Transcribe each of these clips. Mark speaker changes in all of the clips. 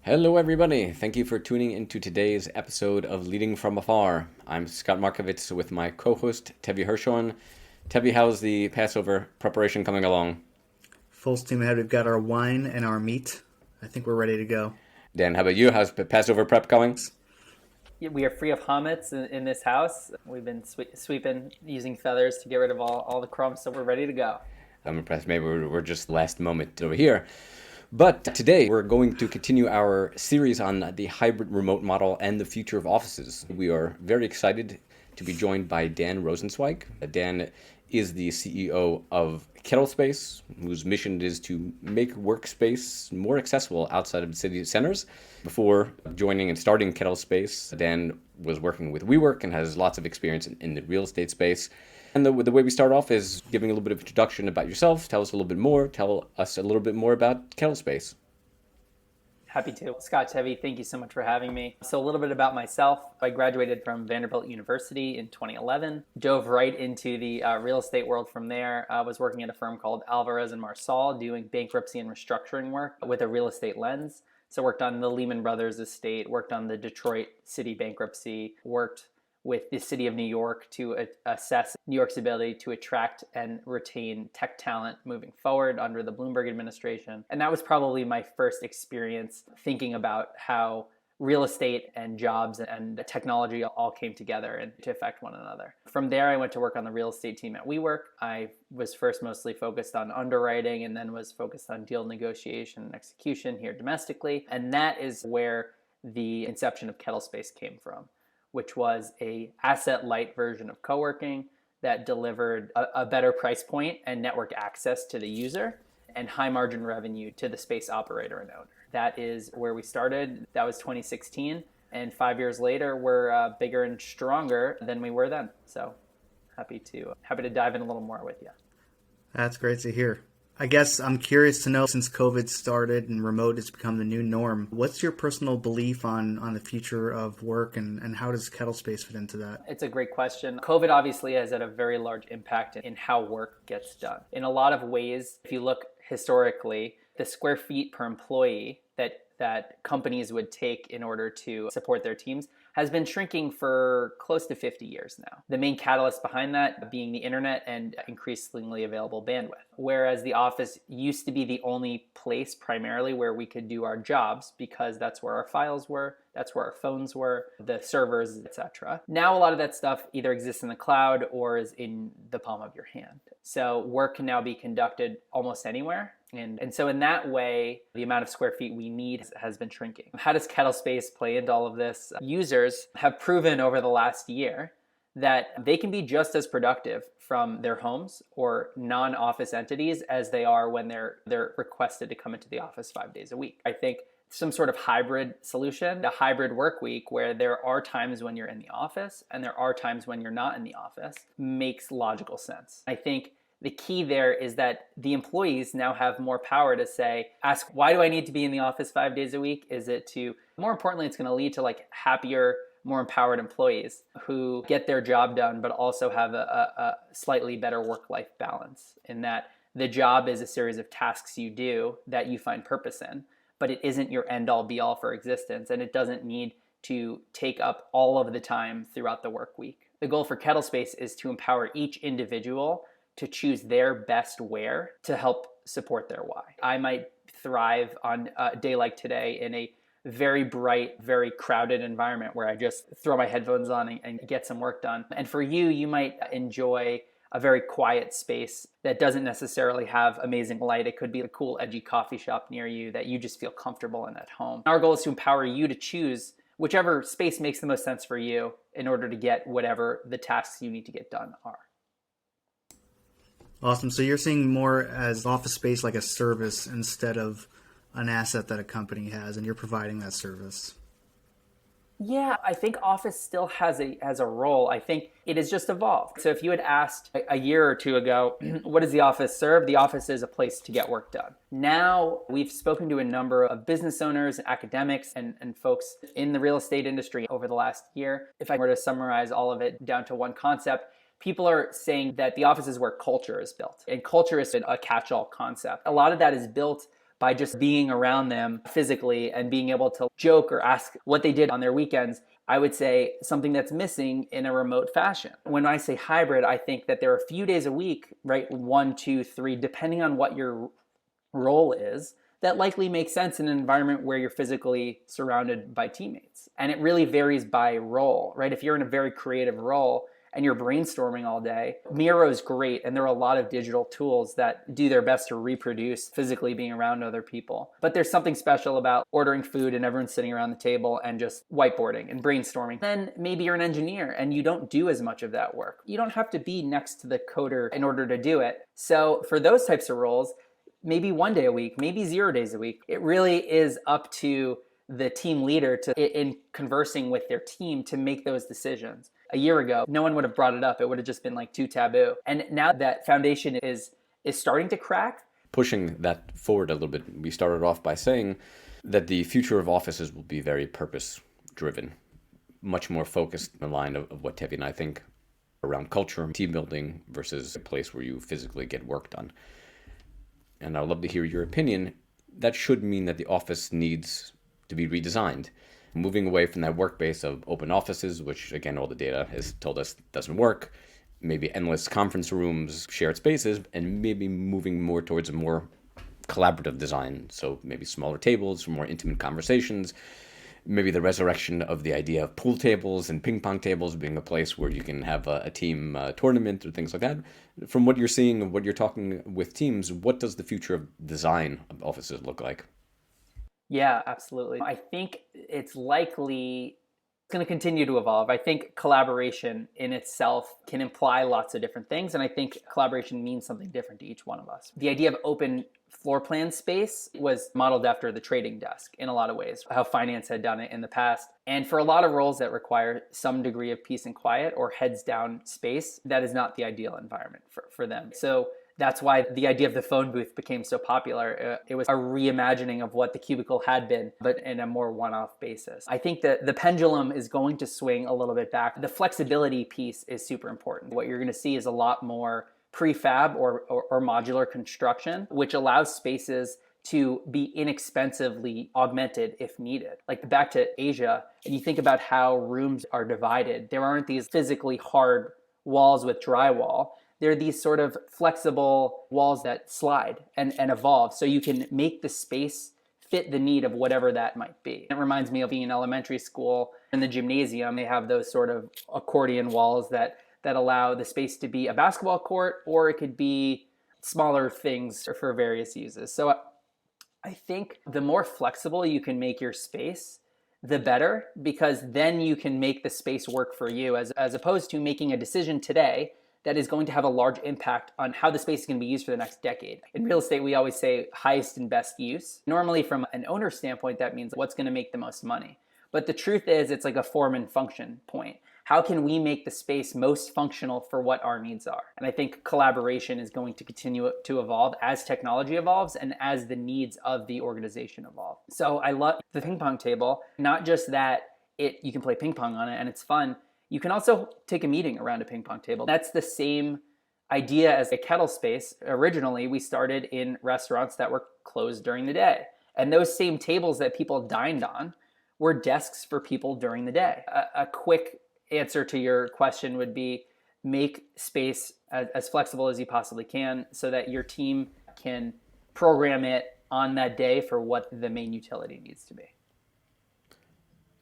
Speaker 1: Hello, everybody. Thank you for tuning into today's episode of Leading from Afar. I'm Scott Markovitz with my co-host, Tevi Hershon. Tevi, how's the Passover preparation coming along?
Speaker 2: Full steam ahead. We've got our wine and our meat. I think we're ready to go.
Speaker 1: Dan, how about you? How's the Passover prep going?
Speaker 3: Yeah, we are free of chametz in this house. We've been sweeping, using feathers to get rid of all the crumbs, so we're ready to go.
Speaker 1: I'm impressed. Maybe we're just last moment over here. But today we're going to continue our series on the hybrid remote model and the future of offices. We are very excited to be joined by Dan Rosenzweig. Dan is the CEO of Kettlespace, whose mission is to make workspace more accessible outside of city centers. Before joining and starting Kettlespace, Dan was working with WeWork and has lots of experience in the real estate space. And the way we start off is giving a little bit of introduction about yourself. Tell us a little bit more. Tell us a little bit more about Kettlespace.
Speaker 3: Happy to. Scott, Tevi, thank you so much for having me. So a little bit about myself. I graduated from Vanderbilt University in 2011, dove right into the real estate world from there. I was working at a firm called Alvarez & Marsal doing bankruptcy and restructuring work with a real estate lens. So worked on the Lehman Brothers estate, worked on the Detroit City bankruptcy, worked with the city of New York to assess New York's ability to attract and retain tech talent moving forward under the Bloomberg administration. And that was probably my first experience thinking about how real estate and jobs and technology all came together and to affect one another. From there, I went to work on the real estate team at WeWork. I was first mostly focused on underwriting and then was focused on deal negotiation and execution here domestically. And that is where the inception of Kettlespace came from, which was a asset-light version of co-working that delivered a better price point and network access to the user and high margin revenue to the space operator and owner. That is where we started. That was 2016. And 5 years later, we're bigger and stronger than we were then. So happy to dive in a little more with you.
Speaker 2: That's great to hear. I guess I'm curious to know, since COVID started and remote has become the new norm, what's your personal belief on the future of work and how does Kettlespace fit into that?
Speaker 3: It's a great question. COVID obviously has had a very large impact in how work gets done. In a lot of ways, if you look historically, the square feet per employee that companies would take in order to support their teams has been shrinking for close to 50 years now. The main catalyst behind that being the internet and increasingly available bandwidth. Whereas the office used to be the only place primarily where we could do our jobs because that's where our files were, that's where our phones were, the servers, etc. Now a lot of that stuff either exists in the cloud or is in the palm of your hand. So work can now be conducted almost anywhere. And so in that way, the amount of square feet we need has been shrinking. How does Kettlespace play into all of this? Users have proven over the last year that they can be just as productive from their homes or non-office entities as they are when they're requested to come into the office 5 days a week. I think some sort of hybrid solution, a hybrid work week where there are times when you're in the office and there are times when you're not in the office makes logical sense. I think the key there is that the employees now have more power to ask, why do I need to be in the office 5 days a week? Is it more importantly, it's going to lead to happier, more empowered employees who get their job done, but also have a slightly better work-life balance in that the job is a series of tasks you do that you find purpose in, but it isn't your end-all be-all for existence, and it doesn't need to take up all of the time throughout the work week. The goal for Kettlespace is to empower each individual to choose their best where to help support their why. I might thrive on a day like today in a very bright, very crowded environment where I just throw my headphones on and get some work done. And for you, you might enjoy a very quiet space that doesn't necessarily have amazing light. It could be a cool, edgy coffee shop near you that you just feel comfortable in at home. Our goal is to empower you to choose whichever space makes the most sense for you in order to get whatever the tasks you need to get done are.
Speaker 2: Awesome. So you're seeing more as office space like a service instead of an asset that a company has, and you're providing that service.
Speaker 3: Yeah, I think office still has a role. I think it has just evolved. So if you had asked a year or two ago, what does the office serve? The office is a place to get work done. Now we've spoken to a number of business owners, academics, and folks in the real estate industry over the last year. If I were to summarize all of it down to one concept, people are saying that the office is where culture is built. And culture is a catch-all concept. A lot of that is built by just being around them physically and being able to joke or ask what they did on their weekends. I would say something that's missing in a remote fashion. When I say hybrid, I think that there are a few days a week, right? 1, 2, 3, depending on what your role is, that likely makes sense in an environment where you're physically surrounded by teammates. And it really varies by role, right? If you're in a very creative role and you're brainstorming all day, Miro is great. And there are a lot of digital tools that do their best to reproduce physically being around other people. But there's something special about ordering food and everyone's sitting around the table and just whiteboarding and brainstorming. Then maybe you're an engineer and you don't do as much of that work. You don't have to be next to the coder in order to do it. So for those types of roles, maybe 1 day a week, maybe 0 days a week. It really is up to the team leader in conversing with their team to make those decisions. A year ago, no one would have brought it up. It would have just been like too taboo. And now that foundation is starting to crack.
Speaker 1: Pushing that forward a little bit, we started off by saying that the future of offices will be very purpose driven, much more focused in the line of what Tevi and I think around culture, team building versus a place where you physically get work done. And I'd love to hear your opinion. That should mean that the office needs to be redesigned, moving away from that work base of open offices, which again, all the data has told us doesn't work, maybe endless conference rooms, shared spaces, and maybe moving more towards a more collaborative design. So maybe smaller tables for more intimate conversations, maybe the resurrection of the idea of pool tables and ping pong tables being a place where you can have a team tournament or things like that. From what you're seeing and what you're talking with teams, what does the future of design of offices look like?
Speaker 3: Yeah, absolutely. I think it's likely going to continue to evolve. I think collaboration in itself can imply lots of different things. And I think collaboration means something different to each one of us. The idea of open floor plan space was modeled after the trading desk in a lot of ways, how finance had done it in the past. And for a lot of roles that require some degree of peace and quiet or heads down space, that is not the ideal environment for them. So that's why the idea of the phone booth became so popular. It was a reimagining of what the cubicle had been, but in a more one-off basis. I think that the pendulum is going to swing a little bit back. The flexibility piece is super important. What you're going to see is a lot more prefab or modular construction, which allows spaces to be inexpensively augmented if needed. Like back to Asia, and you think about how rooms are divided. There aren't these physically hard walls with drywall. They're these sort of flexible walls that slide and evolve, so you can make the space fit the need of whatever that might be. It reminds me of being in elementary school. In the gymnasium, they have those sort of accordion walls that allow the space to be a basketball court, or it could be smaller things for various uses. So I think the more flexible you can make your space, the better, because then you can make the space work for you as opposed to making a decision today that is going to have a large impact on how the space is going to be used for the next decade. In real estate, we always say highest and best use. Normally, from an owner standpoint, that means what's going to make the most money. But the truth is, it's like a form and function point. How can we make the space most functional for what our needs are? And I think collaboration is going to continue to evolve as technology evolves and as the needs of the organization evolve. So I love the ping pong table, not just that you can play ping pong on it and it's fun. You can also take a meeting around a ping pong table. That's the same idea as a Kettlespace. Originally, we started in restaurants that were closed during the day. And those same tables that people dined on were desks for people during the day. A quick answer to your question would be make space as flexible as you possibly can so that your team can program it on that day for what the main utility needs to be.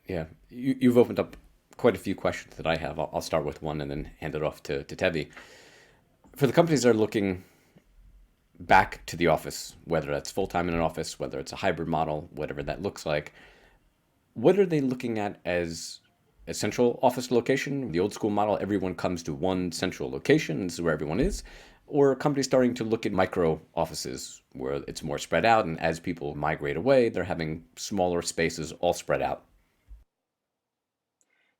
Speaker 1: Yeah, you've opened up quite a few questions that I have. I'll start with one and then hand it off to Tevi. For the companies that are looking back to the office, whether that's full-time in an office, whether it's a hybrid model, whatever that looks like, what are they looking at as a central office location? The old school model, everyone comes to one central location, this is where everyone is, or companies starting to look at micro offices where it's more spread out, and as people migrate away, they're having smaller spaces all spread out.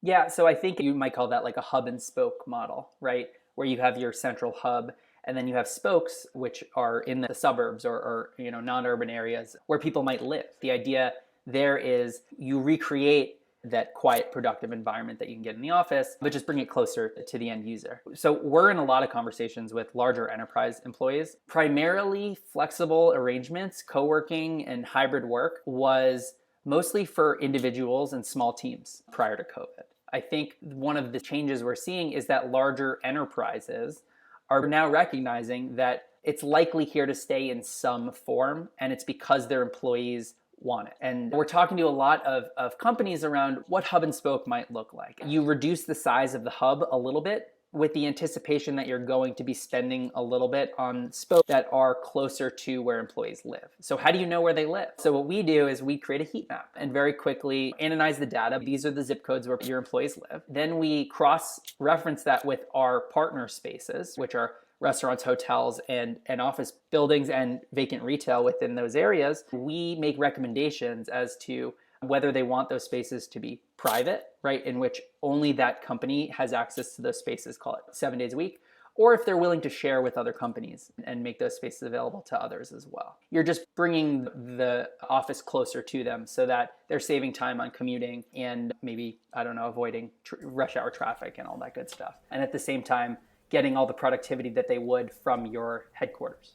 Speaker 3: Yeah, so I think you might call that like a hub and spoke model, right? Where you have your central hub and then you have spokes, which are in the suburbs or non-urban areas where people might live. The idea there is you recreate that quiet, productive environment that you can get in the office, but just bring it closer to the end user. So we're in a lot of conversations with larger enterprise employees. Primarily flexible arrangements, co-working and hybrid work was mostly for individuals and small teams prior to COVID. I think one of the changes we're seeing is that larger enterprises are now recognizing that it's likely here to stay in some form, and it's because their employees want it. And we're talking to a lot of companies around what hub and spoke might look like. You reduce the size of the hub a little bit with the anticipation that you're going to be spending a little bit on spokes that are closer to where employees live. So how do you know where they live? So what we do is we create a heat map and very quickly analyze the data. These are the zip codes where your employees live. Then we cross-reference that with our partner spaces, which are restaurants, hotels, and office buildings and vacant retail within those areas. We make recommendations as to whether they want those spaces to be private, right, in which only that company has access to those spaces, call it 7 days a week, or if they're willing to share with other companies and make those spaces available to others as well. You're just bringing the office closer to them so that they're saving time on commuting and maybe, avoiding rush hour traffic and all that good stuff. And at the same time, getting all the productivity that they would from your headquarters.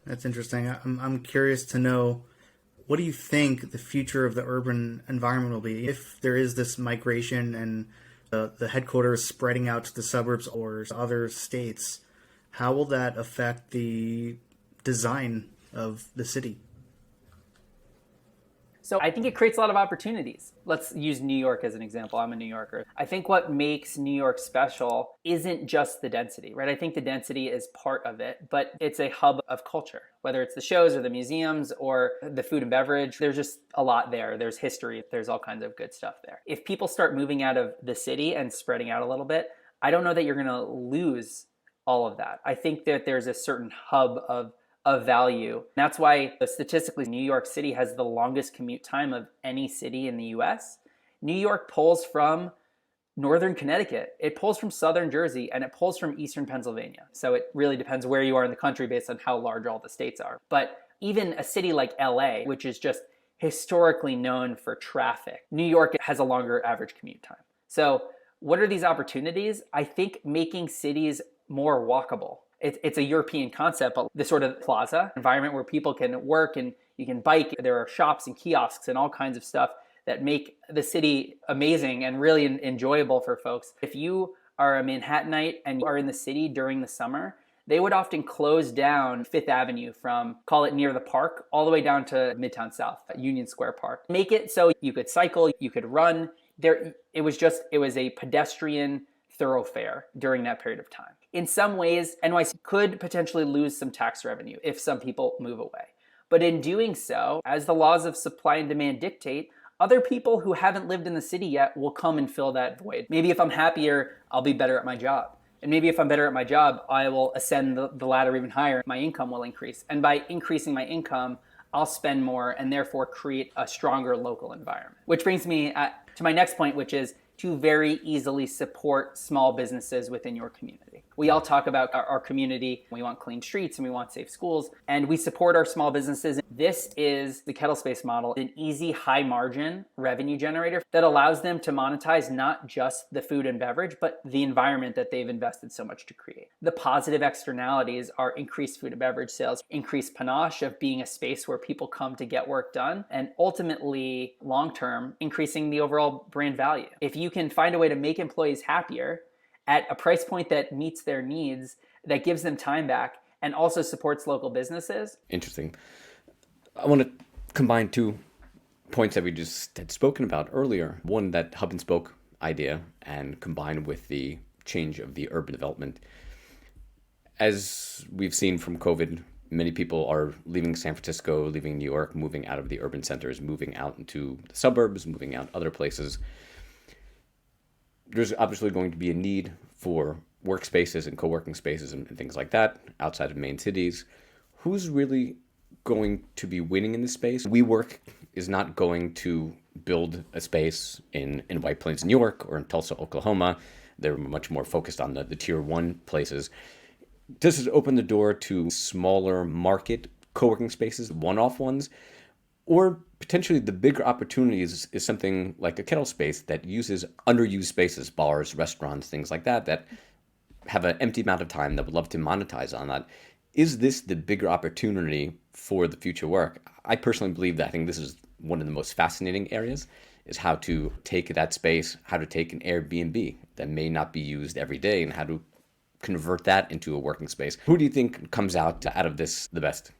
Speaker 2: That's interesting. I'm curious to know, what do you think the future of the urban environment will be if there is this migration and the headquarters spreading out to the suburbs or other states? How will that affect the design of the city?
Speaker 3: So I think it creates a lot of opportunities. Let's use New York as an example. I'm a New Yorker. I think what makes New York special isn't just the density, right? I think the density is part of it, but it's a hub of culture, whether it's the shows or the museums or the food and beverage. There's just a lot there. There's history. There's all kinds of good stuff there. If people start moving out of the city and spreading out a little bit, I don't know that you're going to lose all of that. I think that there's a certain hub of value. That's why statistically, New York City has the longest commute time of any city in the US. New York pulls from northern Connecticut, it pulls from southern Jersey, and it pulls from eastern Pennsylvania. So it really depends where you are in the country based on how large all the states are. But even a city like LA, which is just historically known for traffic, New York has a longer average commute time. So what are these opportunities? I think making cities more walkable. It's a European concept, but this sort of plaza environment where people can work and you can bike. There are shops and kiosks and all kinds of stuff that make the city amazing and really enjoyable for folks. If you are a Manhattanite and you are in the city during the summer, they would often close down Fifth Avenue from, call it near the park, all the way down to Midtown South, Union Square Park. Make it so you could cycle, you could run. It was a pedestrian thoroughfare during that period of time. In some ways, NYC could potentially lose some tax revenue if some people move away. But in doing so, as the laws of supply and demand dictate, other people who haven't lived in the city yet will come and fill that void. Maybe if I'm happier, I'll be better at my job. And maybe if I'm better at my job, I will ascend the ladder even higher. My income will increase. And by increasing my income, I'll spend more and therefore create a stronger local environment. Which brings me to my next point, which is to very easily support small businesses within your community. We all talk about our community. We want clean streets and we want safe schools, and we support our small businesses. This is the Kettlespace model, an easy, high margin revenue generator that allows them to monetize not just the food and beverage, but the environment that they've invested so much to create. The positive externalities are increased food and beverage sales, increased panache of being a space where people come to get work done, and ultimately, long-term, increasing the overall brand value. If you can find a way to make employees happier at a price point that meets their needs, that gives them time back, and also supports local businesses.
Speaker 1: Interesting. I want to combine two points that we just had spoken about earlier. One, that hub and spoke idea, and combined with the change of the urban development. As we've seen from COVID, many people are leaving San Francisco, leaving New York, moving out of the urban centers, moving out into the suburbs, moving out other places. There's obviously going to be a need for workspaces and co-working spaces and things like that outside of main cities. Who's really going to be winning in this space? WeWork is not going to build a space in White Plains, New York, or in Tulsa, Oklahoma. They're much more focused on the tier one places. This has opened the door to smaller market co-working spaces, one-off ones. Or potentially the bigger opportunity is something like a Kettlespace that uses underused spaces, bars, restaurants, things like that, that have an empty amount of time that would love to monetize on that. Is this the bigger opportunity for the future work? I personally believe that. I think this is one of the most fascinating areas, is how to take that space, how to take an Airbnb that may not be used every day and how to convert that into a working space. Who do you think comes out of this the best?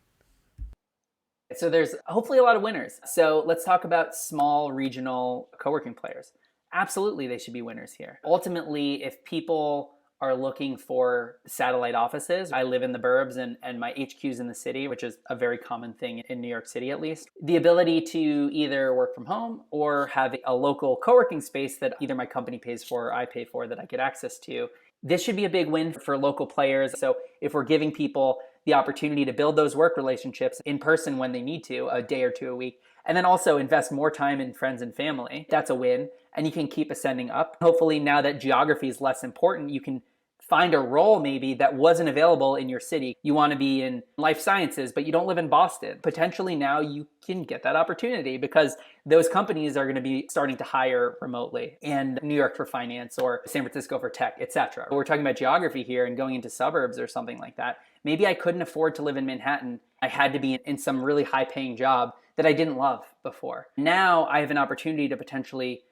Speaker 3: So there's hopefully a lot of winners. So let's talk about small regional co-working players. Absolutely, they should be winners here. Ultimately, if people are looking for satellite offices, I live in the burbs and my HQ is in the city, which is a very common thing in New York City at least. The ability to either work from home or have a local co-working space that either my company pays for or I pay for that I get access to. This should be a big win for local players. So if we're giving people the opportunity to build those work relationships in person when they need to, a day or two a week, and then also invest more time in friends and family, that's a win. And you can keep ascending up. Hopefully now that geography is less important, you can find a role maybe that wasn't available in your city. You want to be in life sciences, but you don't live in Boston. Potentially now you can get that opportunity because those companies are going to be starting to hire remotely, and New York for finance or San Francisco for tech, etc. We're talking about geography here and going into suburbs or something like that. Maybe I couldn't afford to live in Manhattan. I had to be in some really high paying job that I didn't love before. Now I have an opportunity to potentially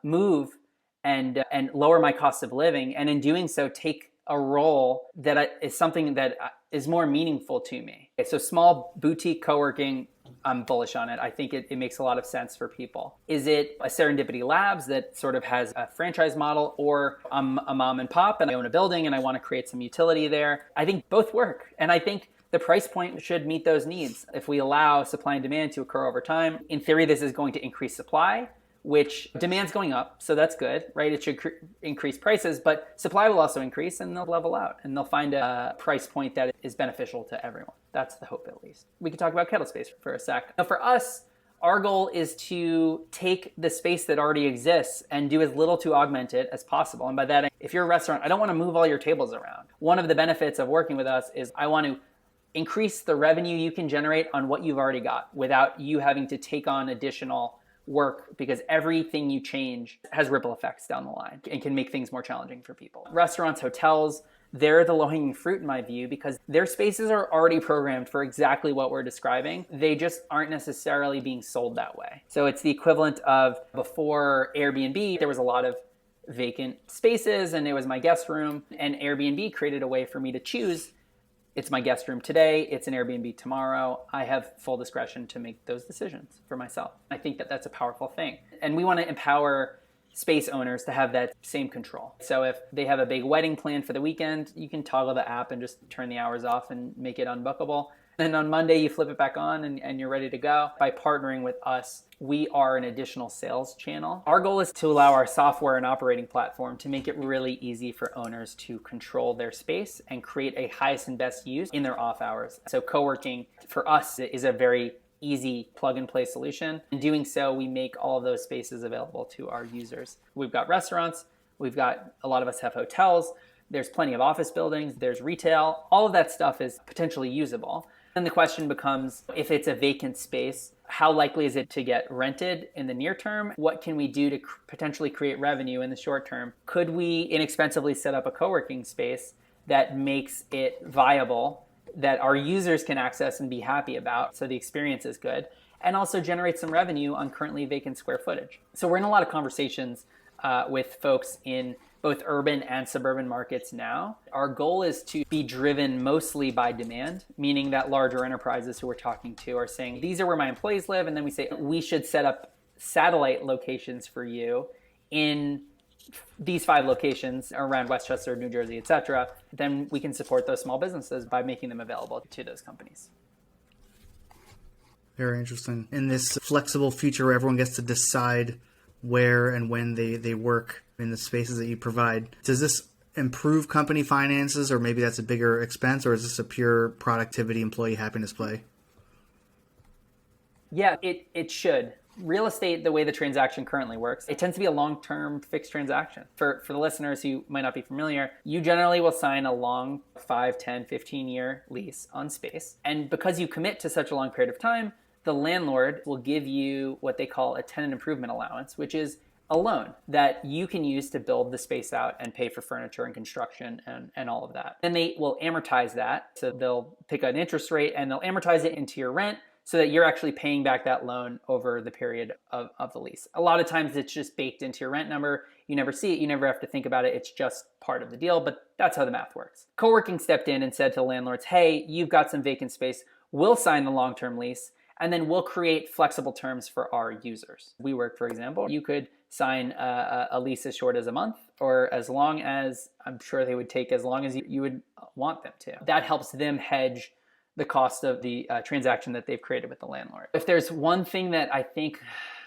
Speaker 3: move and lower my cost of living, and in doing so, take a role that is something that is more meaningful to me. So small boutique co-working, I'm bullish on it. I think it makes a lot of sense for people. Is it a Serendipity Labs that sort of has a franchise model, or I'm a mom and pop and I own a building and I want to create some utility there? I think both work. And I think the price point should meet those needs. If we allow supply and demand to occur over time, in theory, this is going to increase supply, which demand's going up, so that's good, right? It should increase prices, but supply will also increase and they'll level out and they'll find a price point that is beneficial to everyone. That's the hope, at least. We can talk about Kettlespace for a sec. Now, for us, our goal is to take the space that already exists and do as little to augment it as possible. And by that, if you're a restaurant, I don't want to move all your tables around. One of the benefits of working with us is I want to increase the revenue you can generate on what you've already got without you having to take on additional work, because everything you change has ripple effects down the line and can make things more challenging for people. Restaurants, hotels, they're the low-hanging fruit in my view because their spaces are already programmed for exactly what we're describing. They just aren't necessarily being sold that way. So it's the equivalent of before Airbnb, there was a lot of vacant spaces and it was my guest room, and Airbnb created a way for me to choose. It's my guest room today, it's an Airbnb tomorrow. I have full discretion to make those decisions for myself. I think that that's a powerful thing. And we want to empower space owners to have that same control. So if they have a big wedding planned for the weekend, you can toggle the app and just turn the hours off and make it unbookable. Then on Monday, you flip it back on and you're ready to go. By partnering with us, we are an additional sales channel. Our goal is to allow our software and operating platform to make it really easy for owners to control their space and create a highest and best use in their off hours. So co-working for us is a very easy plug and play solution. In doing so, we make all of those spaces available to our users. We've got restaurants, a lot of us have hotels, there's plenty of office buildings, there's retail, all of that stuff is potentially usable. Then the question becomes, if it's a vacant space, how likely is it to get rented in the near term? What can we do to potentially create revenue in the short term? Could we inexpensively set up a co-working space that makes it viable, that our users can access and be happy about, so the experience is good, and also generate some revenue on currently vacant square footage? So we're in a lot of conversations with folks in both urban and suburban markets now. Our goal is to be driven mostly by demand, meaning that larger enterprises who we're talking to are saying, these are where my employees live, and then we say, we should set up satellite locations for you in these 5 locations around Westchester, New Jersey, etc. Then we can support those small businesses by making them available to those companies.
Speaker 2: Very interesting. In this flexible future where everyone gets to decide where and when they work in the spaces that you provide, does this improve company finances, or maybe that's a bigger expense, or is this a pure productivity, employee happiness play?
Speaker 3: Yeah, it should. Real estate, the way the transaction currently works, it tends to be a long-term fixed transaction. For the listeners who might not be familiar, you generally will sign a long 5, 10, 15-year lease on space. And because you commit to such a long period of time, the landlord will give you what they call a tenant improvement allowance, which is a loan that you can use to build the space out and pay for furniture and construction and all of that. Then they will amortize that. So they'll pick an interest rate and they'll amortize it into your rent so that you're actually paying back that loan over the period of the lease. A lot of times it's just baked into your rent number. You never see it. You never have to think about it. It's just part of the deal, but that's how the math works. Co-working stepped in and said to landlords, hey, you've got some vacant space. We'll sign the long-term lease and then we'll create flexible terms for our users. WeWork, for example, you could sign a lease as short as a month or as long as, I'm sure they would take as long as you would want them to. That helps them hedge the cost of the transaction that they've created with the landlord. If there's one thing that I think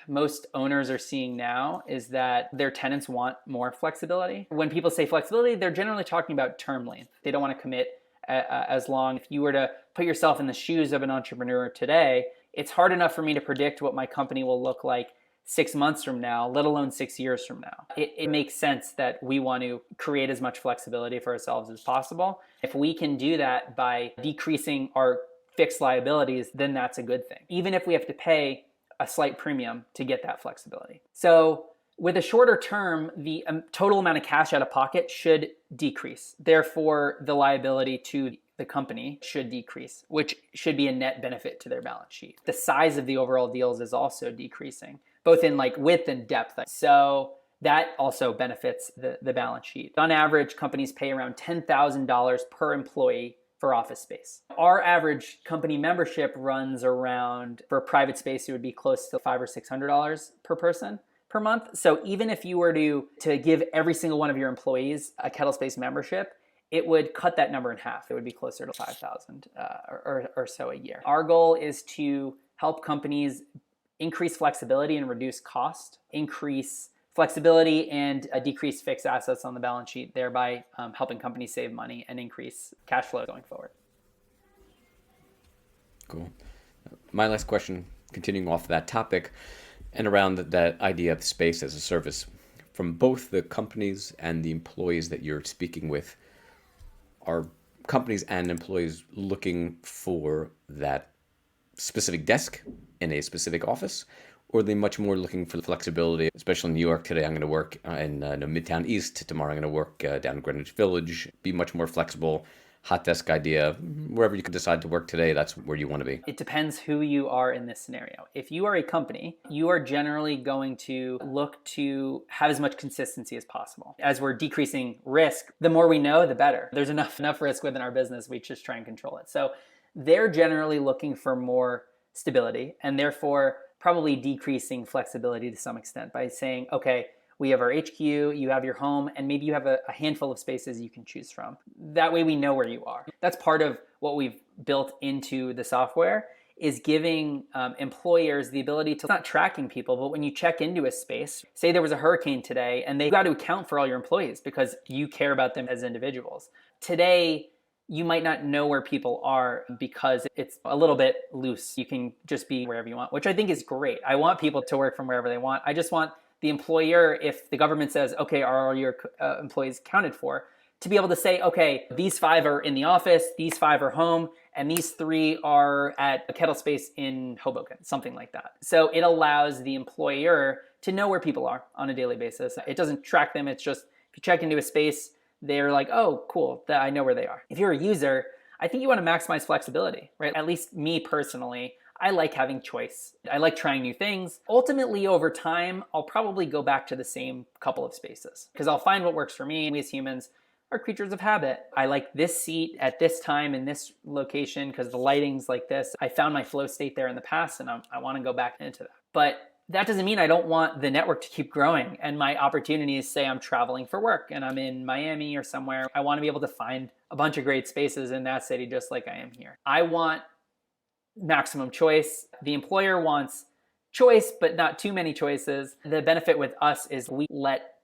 Speaker 3: most owners are seeing now is that their tenants want more flexibility. When people say flexibility, they're generally talking about term length. They don't want to commit as long. If you were to put yourself in the shoes of an entrepreneur today, it's hard enough for me to predict what my company will look like 6 months from now, let alone 6 years from now. It makes sense that we want to create as much flexibility for ourselves as possible. If we can do that by decreasing our fixed liabilities, then that's a good thing, even if we have to pay a slight premium to get that flexibility. So with a shorter term, the total amount of cash out of pocket should decrease. Therefore, the liability to the company should decrease, which should be a net benefit to their balance sheet. The size of the overall deals is also decreasing, both in like width and depth. So that also benefits the balance sheet. On average, companies pay around $10,000 per employee for office space. Our average company membership runs around, for private space, it would be close to $500 or $600 per person per month. So even if you were to give every single one of your employees a Kettlespace membership, it would cut that number in half. It would be closer to $5,000 or so a year. Our goal is to help companies increase flexibility and reduce cost, increase flexibility and decrease fixed assets on the balance sheet, thereby helping companies save money and increase cash flow going forward.
Speaker 1: Cool. My last question, continuing off that topic and around that idea of space as a service, from both the companies and the employees that you're speaking with, are companies and employees looking for that specific desk in a specific office, or are they much more looking for the flexibility? Especially in New York today, I'm going to work in Midtown East. Tomorrow, I'm going to work down in Greenwich Village. Be much more flexible. Hot desk idea. Wherever you can decide to work today, that's where you want to be.
Speaker 3: It depends who you are in this scenario. If you are a company, you are generally going to look to have as much consistency as possible. As we're decreasing risk, the more we know, the better. There's enough risk within our business. We just try and control it. So they're generally looking for more stability and therefore probably decreasing flexibility to some extent by saying, okay, we have our HQ, you have your home, and maybe you have a handful of spaces you can choose from. That way we know where you are. That's part of what we've built into the software, is giving employers the ability to, not tracking people, but when you check into a space, say there was a hurricane today, and they've got to account for all your employees because you care about them as individuals. Today, you might not know where people are because it's a little bit loose. You can just be wherever you want, which I think is great. I want people to work from wherever they want. I just want the employer, if the government says, okay, are all your employees accounted for, to be able to say, okay, these 5 are in the office, these 5 are home, and these 3 are at a Kettlespace in Hoboken, something like that. So it allows the employer to know where people are on a daily basis. It doesn't track them. It's just, if you check into a space, they're like, oh, cool, I know where they are. If you're a user, I think you want to maximize flexibility, right? At least me personally, I like having choice. I like trying new things. Ultimately, over time, I'll probably go back to the same couple of spaces because I'll find what works for me. We as humans are creatures of habit. I like this seat at this time in this location because the lighting's like this. I found my flow state there in the past and I want to go back into that. But that doesn't mean I don't want the network to keep growing and my opportunities, say I'm traveling for work and I'm in Miami or somewhere. I want to be able to find a bunch of great spaces in that city just like I am here. I want maximum choice. The employer wants choice, but not too many choices. The benefit with us is we let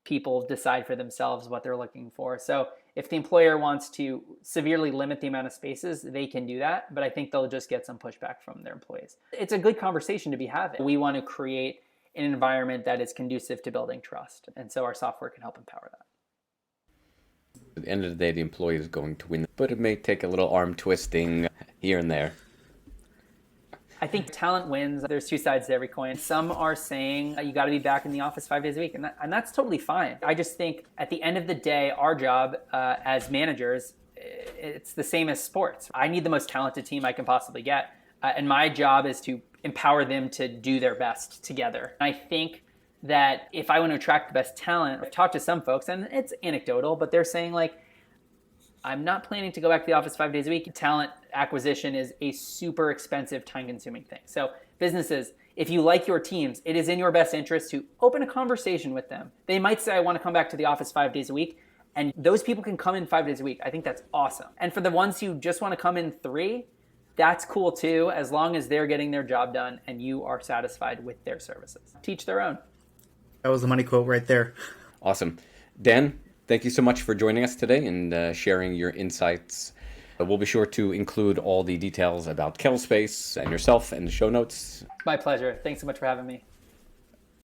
Speaker 3: people decide for themselves what they're looking for. So if the employer wants to severely limit the amount of spaces, they can do that, but I think they'll just get some pushback from their employees. It's a good conversation to be having. We want to create an environment that is conducive to building trust, and so our software can help empower that.
Speaker 1: At the end of the day, the employee is going to win, but it may take a little arm twisting here and there.
Speaker 3: I think talent wins. There's two sides to every coin. Some are saying you got to be back in the office 5 days a week, and that's totally fine. I just think at the end of the day, our job as managers, it's the same as sports. I need the most talented team I can possibly get, and my job is to empower them to do their best together. I think that if I want to attract the best talent, I've talked to some folks, and it's anecdotal, but they're saying like, I'm not planning to go back to the office 5 days a week. Talent acquisition is a super expensive, time-consuming thing. So businesses, if you like your teams, it is in your best interest to open a conversation with them. They might say, I want to come back to the office 5 days a week, and those people can come in 5 days a week. I think that's awesome. And for the ones who just want to come in 3, that's cool too, as long as they're getting their job done and you are satisfied with their services. Teach their own.
Speaker 2: That was a money quote right there.
Speaker 1: Awesome. Dan, thank you so much for joining us today and sharing your insights. We'll be sure to include all the details about Kettlespace and yourself in the show notes.
Speaker 3: My pleasure. Thanks so much for having me.